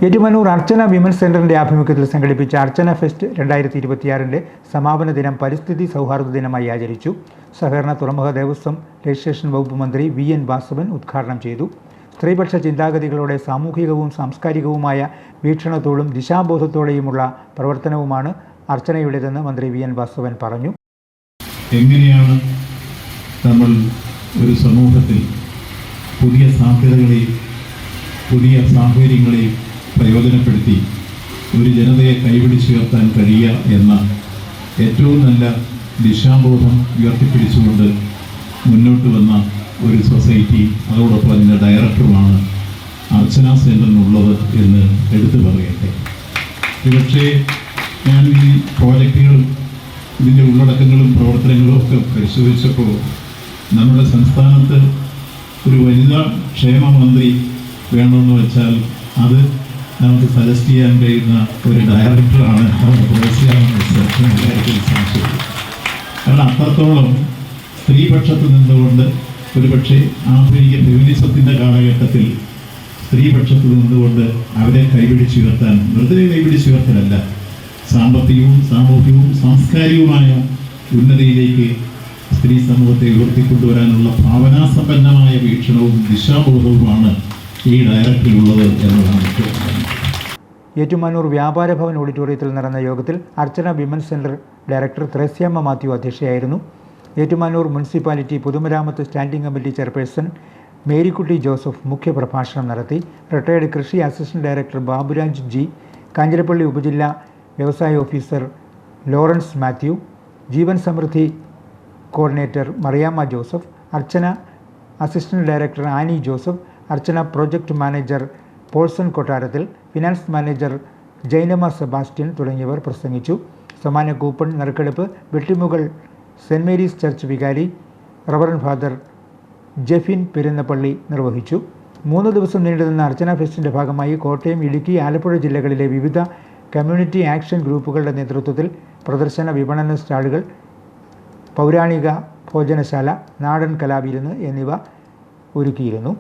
ഏറ്റുമാനൂർ അർച്ചന women's സെന്ററിന്റെ ആഭിമുഖ്യത്തിൽ സംഘടിപ്പിച്ച അർച്ചന ഫെസ്റ്റ് 2026 സമാപന ദിനം പരിസ്ഥിതി സൗഹാർദ്ദ ദിനമായി ആചരിച്ചു. സഹകരണ തുറമുഖ ദേവസ്വം രജിസ്ട്രേഷൻ വകുപ്പ് മന്ത്രി VN വാസവൻ ഉദ്ഘാടനം ചെയ്തു. സ്ത്രീപക്ഷ ചിന്താഗതികളോടെ സാമൂഹികവും സാംസ്കാരികവുമായ വീക്ഷണത്തോടും ദിശാബോധത്തോടെയുമുള്ള പ്രവർത്തനവുമാണ് അർച്ചനയുടേതെന്ന് മന്ത്രി VN വാസവൻ പറഞ്ഞു. എങ്ങനെയാണ് നമ്മൾ ഒരു സമൂഹത്തിൽ പുതിയ സാധ്യതകളെയും പുതിയ സാഹചര്യങ്ങളെയും പ്രയോജനപ്പെടുത്തി ഒരു ജനതയെ കൈപിടിച്ചുയർത്താൻ കഴിയുക എന്ന ഏറ്റവും നല്ല ദിശാബോധം ഉയർത്തിപ്പിടിച്ചുകൊണ്ട് മുന്നോട്ട് വന്ന ഒരു സൊസൈറ്റി, അതോടൊപ്പം അതിൻ്റെ ഡയറക്ടറുമാണ് അർച്ചന സെൻ്ററിനുള്ളത് എന്ന് എടുത്തു പറയട്ടെ. പക്ഷേ ഞാൻ ഈ പ്രോജക്റ്റുകളും ഇതിൻ്റെ ഉള്ളടക്കങ്ങളും പ്രവർത്തനങ്ങളും ഒക്കെ പരിശോധിച്ചപ്പോൾ നമ്മുടെ സംസ്ഥാനത്ത് ഒരു വനിതാ ക്ഷേമ മന്ത്രി വേണമെന്ന് വെച്ചാൽ അത് നമുക്ക് സജസ്റ്റ് ചെയ്യാൻ കഴിയുന്ന ഒരു ഡയറക്ടറാണ് കാരണം അത്രത്തോളം സ്ത്രീപക്ഷത്ത് നിന്നുകൊണ്ട് ഒരുപക്ഷെ ആധുനിക ഫെമിനിസത്തിൻ്റെ കാലഘട്ടത്തിൽ സ്ത്രീപക്ഷത്ത് നിന്നുകൊണ്ട് അവരെ കൈപിടിച്ചുയർത്താൻ, വെറുതെ കൈപിടിച്ചുയർത്തലല്ല, സാമ്പത്തികവും സാമൂഹികവും സാംസ്കാരികവുമായ ഉന്നതിയിലേക്ക് സ്ത്രീ സമൂഹത്തെ ഉയർത്തിക്കൊണ്ടുവരാനുള്ള ഭാവനാസമ്പന്നമായ വീക്ഷണവും ദിശാബോധവുമാണ് ഈ ഡയറക്ടറിലുള്ളത് എന്നതാണ്. ഏറ്റുമാനൂർ വ്യാപാര ഭവൻ ഓഡിറ്റോറിയത്തിൽ നടന്ന യോഗത്തിൽ Archana women's centre director Threseamma Mathew അധ്യക്ഷയായിരുന്നു. ഏറ്റുമാനൂർ മുനിസിപ്പാലിറ്റി പൊതുമരാമത്ത് standing committee chairperson Marykutty Joseph മുഖ്യപ്രഭാഷണം നടത്തി. റിട്ടയർഡ് കൃഷി assistant director Baburaj G, Kanjirappally ഉപജില്ലാ വ്യവസായ officer Lawrence Mathew, Jeevan Samriddhi coordinator Mariamma Joseph, Archana assistant director Annie Joseph, Archana project manager Polson Kottarathil, finance manager Jainamma Sebastian തുടങ്ങിയവർ പ്രസംഗിച്ചു. സമ്മാന കൂപ്പൺ നറുക്കെടുപ്പ് വെട്ടിമുകൾ സെൻറ് മേരീസ് ചർച്ച് വികാരി റവറൻ ഫാദർ ജെഫിൻ പെരുന്നപ്പള്ളി നിർവഹിച്ചു. 3 ദിവസം നീണ്ടുനിന്ന അർച്ചന ഫെസ്റ്റിൻ്റെ ഭാഗമായി കോട്ടയം, ഇടുക്കി, ആലപ്പുഴ ജില്ലകളിലെ വിവിധ കമ്മ്യൂണിറ്റി ആക്ഷൻ ഗ്രൂപ്പുകളുടെ നേതൃത്വത്തിൽ പ്രദർശന വിപണന സ്റ്റാളുകൾ, പൗരാണിക ഭോജനശാല, നാടൻ കലാവിരുന്ന് എന്നിവ ഒരുക്കിയിരുന്നു.